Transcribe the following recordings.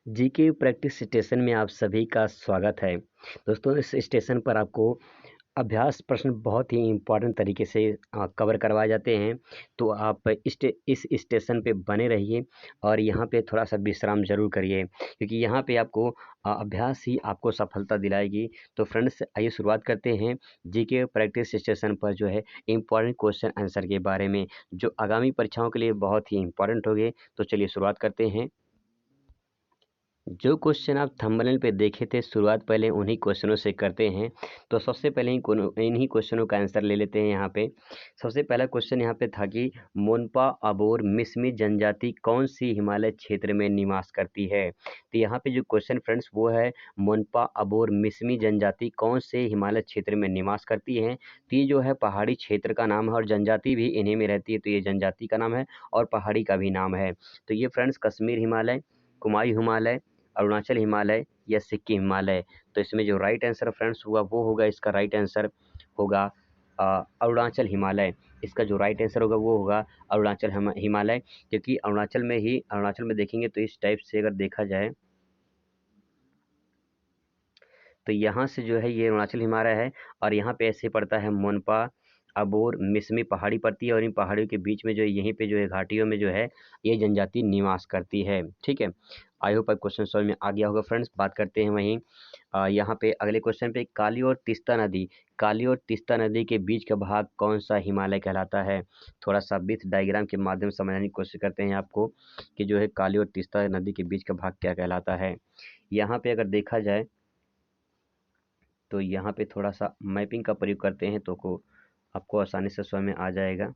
GK practice station में आप सभी का स्वागत है। दोस्तों, इस स्टेशन पर आपको अभ्यास प्रश्न बहुत ही इम्पोर्टेंट तरीके से कवर करवाए जाते हैं। तो आप इस स्टेशन पे बने रहिए और यहाँ पे थोड़ा सा विश्राम ज़रूर करिए, क्योंकि यहाँ पे आपको अभ्यास ही आपको सफलता दिलाएगी। तो फ्रेंड्स, आइए शुरुआत करते हैं जीके प्रैक्टिस स्टेशन पर जो है इम्पोर्टेंट क्वेश्चन आंसर के बारे में, जो आगामी परीक्षाओं के लिए बहुत ही इम्पोर्टेंट होंगे। तो चलिए शुरुआत करते हैं। जो क्वेश्चन आप थंबनेल पे देखे थे, शुरुआत पहले उन्हीं क्वेश्चनों से करते हैं। तो सबसे पहले इन्हीं क्वेश्चनों का आंसर ले लेते हैं। यहाँ पे सबसे पहला क्वेश्चन यहाँ पे था कि मोनपा अबोर मिसमी जनजाति कौन सी हिमालय क्षेत्र में निवास करती है। तो यहाँ पे जो क्वेश्चन फ्रेंड्स वो है, मोनपा अबोर मिसमी जनजाति कौन से हिमालय क्षेत्र में निवास करती है। तो ये जो है पहाड़ी क्षेत्र का नाम है और जनजाति भी इन्हीं में रहती है। तो ये जनजाति का नाम है और पहाड़ी का भी नाम है। तो ये फ्रेंड्स कश्मीर हिमालय, कुमायूं हिमालय, अरुणाचल हिमालय या सिक्किम हिमालय। तो इसमें जो राइट आंसर फ्रेंड्स हुआ वो होगा, इसका राइट आंसर होगा अरुणाचल हिमालय। इसका जो राइट आंसर होगा वो होगा अरुणाचल हिमालय, क्योंकि अरुणाचल में देखेंगे तो इस टाइप से अगर देखा जाए तो यहाँ से जो है ये अरुणाचल हिमालय है और यहाँ पे ऐसे पड़ता है मोनपा अबोर मिसमी पहाड़ी पड़ती है और इन पहाड़ियों के बीच में जो है यहीं पे जो है घाटियों में जो है ये जनजाति निवास करती है। ठीक है, आई होप क्वेश्चन समझ में आ गया होगा फ्रेंड्स। बात करते हैं वहीं यहाँ पे अगले क्वेश्चन पे, काली और तीस्ता नदी के बीच का भाग कौन सा हिमालय कहलाता है। थोड़ा सा विथ डायग्राम के माध्यम से समझने की कोशिश करते हैं आपको कि जो है काली और तीस्ता नदी के बीच का भाग क्या कहलाता है। यहाँ पे अगर देखा जाए तो यहाँ पे थोड़ा सा मैपिंग का प्रयोग करते हैं तो आपको आसानी से समझ में आ जाएगा।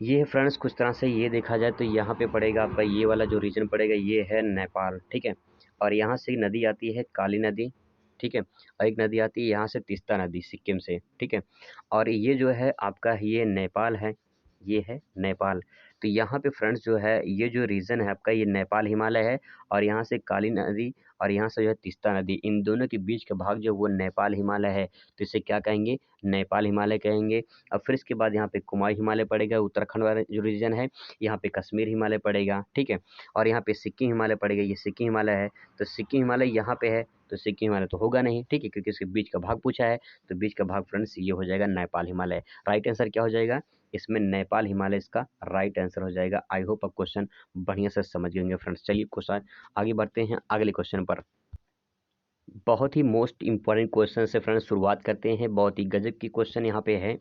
ये है फ्रेंड्स, कुछ तरह से ये देखा जाए तो यहाँ पे पड़ेगा आपका ये वाला जो रीजन पड़ेगा ये है नेपाल। ठीक है, और यहाँ से नदी आती है काली नदी। ठीक है, और एक नदी आती है यहाँ से तीस्ता नदी सिक्किम से। ठीक है, और ये जो है आपका ये नेपाल है, ये है नेपाल। तो यहाँ पे फ्रेंड्स जो है ये जो रीजन है आपका ये नेपाल हिमालय है और यहाँ से काली नदी और यहाँ से जो है तीस्ता नदी, इन दोनों के बीच का भाग जो वो नेपाल हिमालय है। तो इसे क्या कहेंगे, नेपाल हिमालय कहेंगे। अब फिर इसके बाद यहाँ पे कुमाऊं हिमालय पड़ेगा, उत्तराखंड वाला जो रीजन है। यहाँ पे कश्मीर हिमालय पड़ेगा। ठीक है, और यहाँ पे सिक्किम हिमालय पड़ेगा, ये सिक्किम हिमालय है। तो सिक्किम हिमालय यहाँ पे है, तो सिक्किम हिमालय तो होगा नहीं। ठीक है, क्योंकि इसके बीच का भाग पूछा है। तो बीच का भाग फ्रेंड्स ये हो जाएगा नेपाल हिमालय। राइट आंसर क्या हो जाएगा इसमें, नेपाल हिमालय इसका राइट आंसर हो जाएगा। आई होप आप क्वेश्चन बढ़िया से समझ गएंगे फ्रेंड्स। चलिए क्वेश्चन आगे बढ़ते हैं अगले क्वेश्चन पर। बहुत ही मोस्ट इंपॉर्टेंट क्वेश्चन से फ्रेंड्स शुरुआत करते हैं। बहुत ही गजब की क्वेश्चन यहाँ पे है,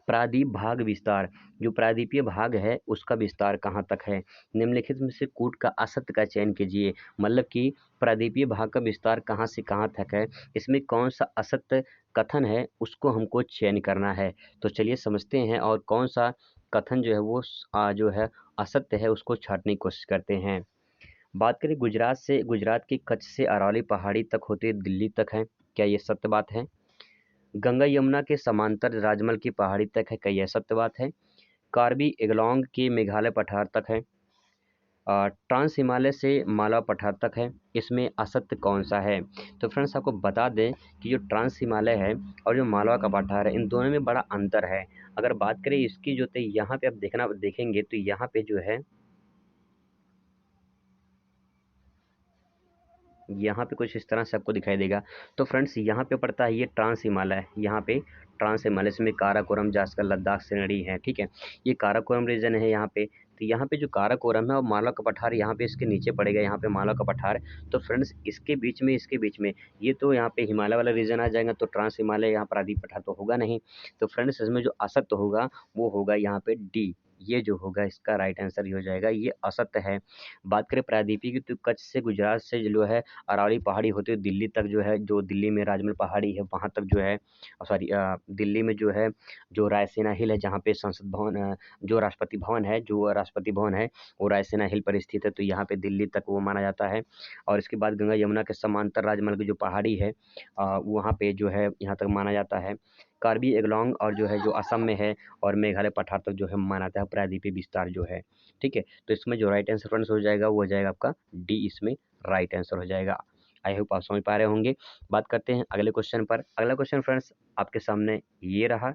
प्रादीप भाग विस्तार, जो प्रादीपीय भाग है उसका विस्तार कहाँ तक है। निम्नलिखित में से कूट का असत्य का चयन कीजिए। मतलब कि प्रादीपीय भाग का विस्तार कहाँ से कहाँ तक है, इसमें कौन सा असत्य कथन है उसको हमको चयन करना है। तो चलिए समझते हैं और कौन सा कथन जो है वो जो है असत्य है उसको छांटने की कोशिश करते हैं। बात करें गुजरात की कच्छ से अरावली पहाड़ी तक होते दिल्ली तक है, क्या ये सत्य बात है। गंगा यमुना के समांतर राजमहल की पहाड़ी तक है, क्या यह सत्य बात है। कार्बी एंगलोंग के मेघालय पठार तक है। ट्रांस हिमालय से मालवा पठार तक है, इसमें असत्य कौन सा है। तो फ्रेंड्स आपको बता दें कि जो ट्रांस हिमालय है और जो मालवा का पठार है इन दोनों में बड़ा अंतर है। अगर बात करें इसकी जो तो यहाँ पे आप देखेंगे तो यहाँ पे जो है यहाँ पे कुछ इस तरह से आपको दिखाई देगा। तो फ्रेंड्स यहाँ पे पड़ता है ये ट्रांस हिमालय, यहाँ पे ट्रांस हिमालय इसमें काराकोरम जास्कर लद्दाख श्रेणी है। ठीक है, ये काराकोरम रीजन है यहाँ पे। तो यहाँ पे जो काराकोरम है और मालवा का पठार यहाँ पे इसके नीचे पड़ेगा, यहाँ पे मालवा का पठार। तो फ्रेंड्स इसके बीच में ये तो यहाँ पे हिमालय वाला रीजन आ जाएगा, तो ट्रांस हिमालय यहाँ प्रादीप पठार तो होगा नहीं। तो फ्रेंड्स इसमें जो असत्य होगा वो होगा यहाँ पे डी, ये जो होगा इसका राइट आंसर ये हो जाएगा, ये असत्य है। बात करें प्रायद्वीपीय की तो कच्छ से गुजरात से जो है अरावली पहाड़ी होते हुए दिल्ली तक जो है, जो दिल्ली में राजमहल पहाड़ी है वहाँ तक जो है, सॉरी दिल्ली में जो है जो रायसीना हिल है जहाँ पे संसद भवन जो राष्ट्रपति भवन है वो रायसीना हिल पर स्थित है। तो यहाँ पे दिल्ली तक वो माना जाता है। और इसके बाद गंगा यमुना के समांतर राजमहल की जो पहाड़ी है वहाँ पे जो है यहाँ तक माना जाता है। कार्बी एंगलोंग और जो है जो असम में है और मेघालय पठार तक जो है माना जाता है प्रायद्वीपीय विस्तार जो है। ठीक है, तो इसमें जो राइट आंसर फ्रेंड्स हो जाएगा वो हो जाएगा आपका डी, इसमें राइट आंसर हो जाएगा। आई होप आप समझ पा रहे होंगे। बात करते हैं अगले क्वेश्चन पर। अगला क्वेश्चन फ्रेंड्स आपके सामने ये रहा।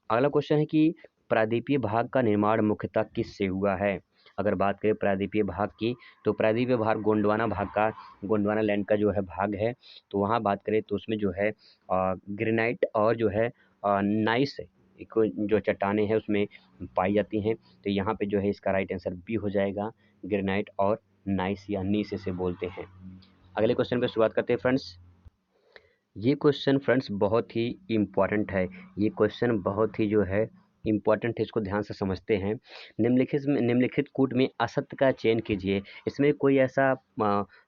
अगला क्वेश्चन है कि प्रायद्वीपीय भाग का निर्माण मुख्यतः किससे हुआ है। अगर बात करें प्रायद्वीपीय भाग की, तो प्रायद्वीपीय भाग गोंडवाना लैंड का जो है भाग है। तो वहाँ बात करें तो उसमें जो है ग्रेनाइट और जो है नाइस एक जो चट्टानें हैं उसमें पाई जाती हैं। तो यहाँ पे जो है इसका राइट आंसर बी हो जाएगा, ग्रेनाइट और नाइस या नीस इसे बोलते हैं। अगले क्वेश्चन पे शुरुआत करते हैं फ्रेंड्स। ये क्वेश्चन फ्रेंड्स बहुत ही इम्पॉर्टेंट है। ये क्वेश्चन बहुत ही जो है इम्पॉर्टेंट है, इसको ध्यान से समझते हैं। निम्नलिखित कूट में असत्य का चयन कीजिए। इसमें कोई ऐसा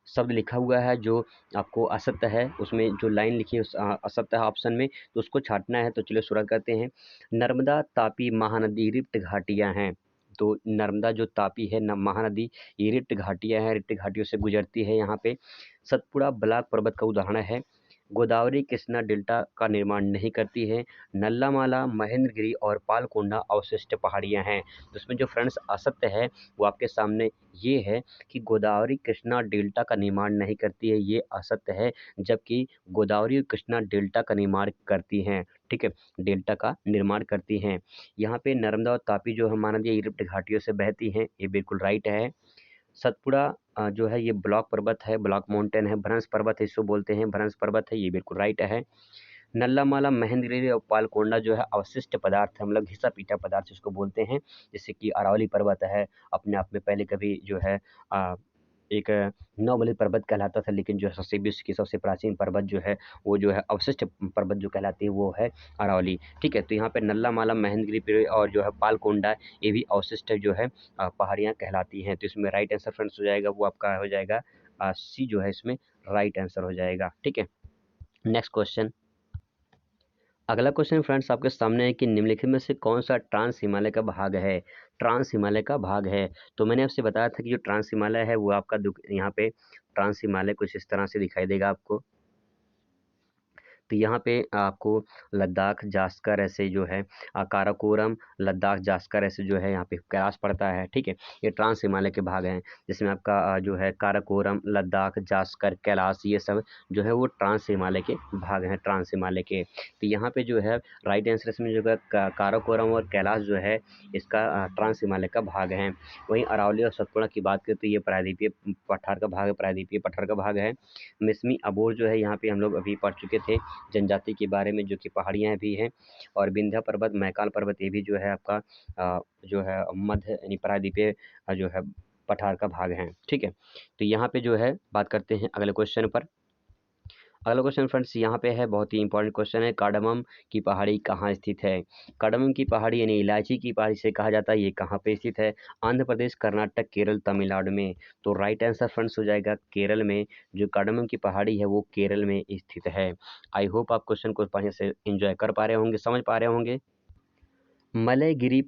शब्द लिखा हुआ है जो आपको असत्य है, उसमें जो लाइन लिखी है उस असत्य है ऑप्शन में, तो उसको छांटना है। तो चलिए शुरुआत करते हैं। नर्मदा, तापी, महानदी रिक्त घाटियाँ हैं। तो नर्मदा जो तापी है महानदी, ये रिक्त घाटियाँ हैं, रिक्त घाटियों से गुजरती है। यहाँ पे सतपुड़ा ब्लॉक पर्वत का उदाहरण है। गोदावरी कृष्णा डेल्टा का निर्माण नहीं करती है। नल्लामाला, महेंद्रगिरी और पालकोंडा अवशिष्ट पहाड़ियाँ हैं। तो इसमें जो फ्रेंड्स असत्य है वो आपके सामने ये है कि गोदावरी कृष्णा डेल्टा का निर्माण नहीं करती है, ये असत्य है। जबकि गोदावरी कृष्णा डेल्टा का निर्माण करती हैं, ठीक है, डेल्टा का निर्माण करती हैं। यहाँ पे नर्मदा और तापी जो है महानदी रिफ्ट घाटियों से बहती हैं, ये बिल्कुल राइट है। सतपुड़ा जो है ये ब्लॉक पर्वत है, ब्लॉक माउंटेन है। भ्रंश पर्वत है, इसको बोलते हैं भ्रंश पर्वत है, ये बिल्कुल राइट है। नल्लामाला, महेंद्रगिरी और पालकोंडा जो है अवशिष्ट पदार्थ है, मतलब घिसा पीटा पदार्थ जिसको बोलते हैं। जैसे कि अरावली पर्वत है, अपने आप में पहले कभी जो है एक नौबली पर्वत कहलाता था, लेकिन जो सबसे विश्व की सबसे प्राचीन पर्वत जो है वो जो है अवशिष्ट पर्वत जो कहलाती है वो है अरावली, ठीक है। तो यहाँ पे नल्लामाला, महेंद्रगिरी और जो है पालकोंडा, ये भी अवशिष्ट जो है पहाड़ियाँ कहलाती हैं। तो इसमें राइट आंसर फ्रेंड्स हो जाएगा, वो आपका हो जाएगा सी जो है इसमें राइट आंसर हो जाएगा, ठीक है। Next question. अगला क्वेश्चन फ्रेंड्स आपके सामने है कि निम्नलिखित में से कौन सा ट्रांस हिमालय का भाग है। ट्रांस हिमालय का भाग है, तो मैंने आपसे बताया था कि जो ट्रांस हिमालय है वो आपका यहाँ पे ट्रांस हिमालय कुछ इस तरह से दिखाई देगा आपको। तो यहाँ पे आपको लद्दाख, जास्कर ऐसे जो है काराकोरम, लद्दाख, जास्कर ऐसे जो है यहाँ पे कैलाश पड़ता है, ठीक है। ये ट्रांस हिमालय के भाग हैं, जिसमें आपका जो है काराकोरम, लद्दाख, जास्कर, कैलाश, ये सब जो है वो ट्रांस हिमालय के भाग हैं, ट्रांस हिमालय के। तो यहाँ पे जो है राइट आंसर इसमें जो है काराकोरम और कैलाश जो है इसका ट्रांस हिमालय का भाग है। वहीं अरावली और सतपुड़ा की बात करें तो ये प्रायद्वीपीय पठार का भाग है, प्रायद्वीपीय पठार का भाग है। मिसमी अबोर जो है यहाँ पे हम लोग अभी पढ़ चुके थे जनजाति के बारे में, जो कि पहाड़ियाँ भी हैं। और विंध्या पर्वत, मैकाल पर्वत, ये भी जो है आपका जो है मध्य यानी प्रायद्वीपीय जो है पठार का भाग हैं, ठीक है। तो यहाँ पे जो है बात करते हैं अगले क्वेश्चन पर। अगला क्वेश्चन फ्रेंड्स यहाँ पे है, बहुत ही इंपॉर्टेंट क्वेश्चन है। कार्डमम की पहाड़ी कहाँ स्थित है। कार्डमम की पहाड़ी यानी इलायची की पहाड़ी से कहा जाता है, ये कहाँ पे स्थित है। आंध्र प्रदेश, कर्नाटक, केरल, तमिलनाडु में। तो राइट आंसर फ्रेंड्स हो जाएगा केरल में। जो कार्डमम की पहाड़ी है वो केरल में स्थित है। आई होप आप क्वेश्चन को बढ़िया से इंजॉय कर पा रहे होंगे, समझ पा रहे होंगे। मलयगिरी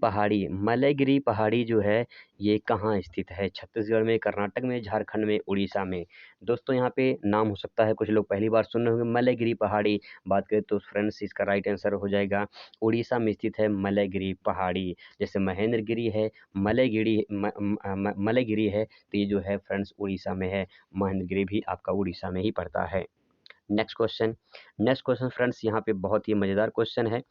पहाड़ी जो है ये कहाँ स्थित है। छत्तीसगढ़ में, कर्नाटक में, झारखंड में, उड़ीसा में। दोस्तों यहाँ पे नाम हो सकता है कुछ लोग पहली बार सुन रहे होंगे, मलयगिरी पहाड़ी। बात करें तो फ्रेंड्स इसका राइट आंसर हो जाएगा उड़ीसा में स्थित है मलयगिरी पहाड़ी। जैसे महेंद्रगिरी है, मलयगिरी है, तो ये जो है फ्रेंड्स उड़ीसा में है। महेंद्रगिरी भी आपका उड़ीसा में ही पड़ता है। नेक्स्ट क्वेश्चन फ्रेंड्स यहाँ पे बहुत ही मज़ेदार क्वेश्चन है।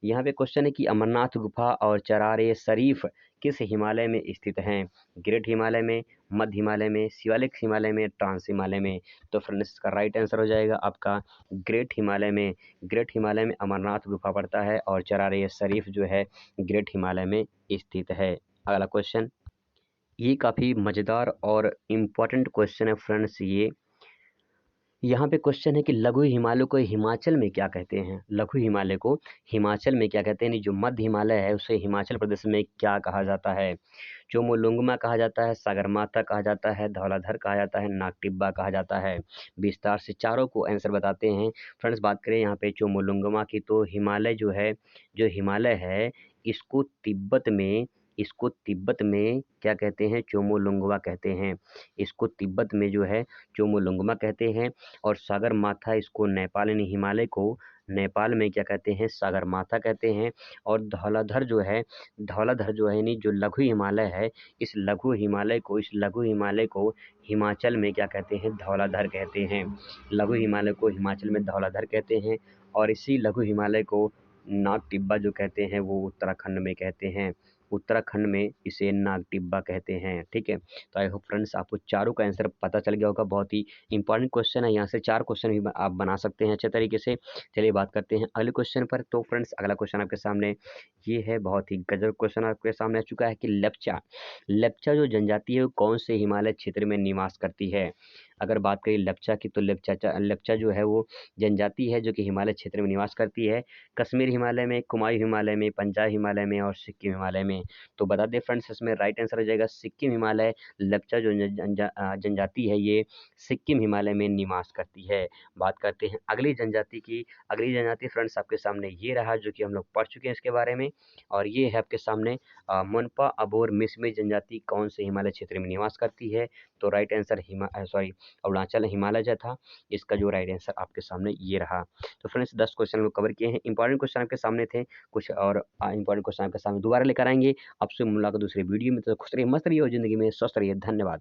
यहाँ पे क्वेश्चन है कि अमरनाथ गुफा और चरार शरीफ किस हिमालय में स्थित हैं। ग्रेट हिमालय में, मध्य हिमालय में, शिवालिक हिमालय में, ट्रांस हिमालय में। तो फ्रेंड्स इसका राइट आंसर हो जाएगा आपका ग्रेट हिमालय में। ग्रेट हिमालय में अमरनाथ गुफा पड़ता है और चरार शरीफ जो है ग्रेट हिमालय में स्थित है। अगला क्वेश्चन, ये काफ़ी मज़ेदार और इम्पॉर्टेंट क्वेश्चन है फ्रेंड्स। ये यहाँ पे क्वेश्चन है कि लघु हिमालय को हिमाचल में क्या कहते हैं। लघु हिमालय को हिमाचल में क्या कहते हैं, जो मध्य हिमालय है उसे हिमाचल प्रदेश में क्या कहा जाता है। चोमोलुंगमा कहा जाता है, सागरमाथा कहा जाता है, धौलाधर कहा जाता है, नागटिब्बा कहा जाता है। विस्तार से चारों को आंसर बताते हैं। फ्रेंड्स बात करें यहाँ पे चोमोलुंगमा की, तो हिमालय जो है, जो हिमालय है इसको तिब्बत में क्या कहते हैं, चोमोलुंगमा कहते हैं। इसको तिब्बत में जो है चोमोलुंगमा कहते हैं। और सागरमाथा इसको नेपाल यानी हिमालय को नेपाल में क्या कहते हैं, सागरमाथा कहते हैं। और धौलाधर जो है यानी जो लघु हिमालय है, इस लघु हिमालय को हिमाचल में क्या कहते हैं, धौलाधर कहते हैं। लघु हिमालय को हिमाचल में धौलाधर कहते हैं। और इसी लघु हिमालय को नाग टिब्बा जो कहते हैं वो उत्तराखंड में कहते हैं। उत्तराखंड में इसे नाग टिब्बा कहते हैं, ठीक है। तो आई होप फ्रेंड्स आपको चारों का आंसर पता चल गया होगा। बहुत ही इंपॉर्टेंट क्वेश्चन है, यहाँ से 4 क्वेश्चन भी आप बना सकते हैं अच्छे तरीके से। चलिए बात करते हैं अगले क्वेश्चन पर। तो फ्रेंड्स अगला क्वेश्चन आपके सामने ये है, बहुत ही गजब क्वेश्चन आपके सामने आ चुका है कि लेप्चा लेप्चा जो जनजाति है वो कौन से हिमालय क्षेत्र में निवास करती है। अगर बात करें लेप्चा की, तो लेप्चा जो है वो जनजाति है जो कि हिमालय क्षेत्र में निवास करती है। कश्मीर हिमालय में, कुमाऊं हिमालय में, पंजाब हिमालय में और सिक्किम हिमालय में। तो बता दें फ्रेंड्स, इसमें राइट आंसर हो जाएगा सिक्किम हिमालय। लेप्चा जो जनजाति है ये सिक्किम हिमालय में निवास करती है। बात करते हैं अगली जनजाति की। अगली जनजाति फ्रेंड्स आपके सामने ये रहा, जो कि हम लोग पढ़ चुके हैं इसके बारे में। और ये है आपके सामने मोनपा अबोर मिसमी जनजाति कौन से हिमालय क्षेत्र में निवास करती है। तो राइट आंसर अरुणाचल हिमालय था। इसका जो राइट आंसर आपके सामने ये रहा। तो फ्रेंड्स 10 क्वेश्चन को कवर किए हैं। इंपॉर्टेंट क्वेश्चन आपके सामने थे, कुछ और इंपॉर्टेंट क्वेश्चन आपके सामने दोबारा लेकर आएंगे। आपसे मुलाकात दूसरी वीडियो में। तो खुश रहिए, मस्त रहिए और जिंदगी में स्वस्थ रहिए। धन्यवाद।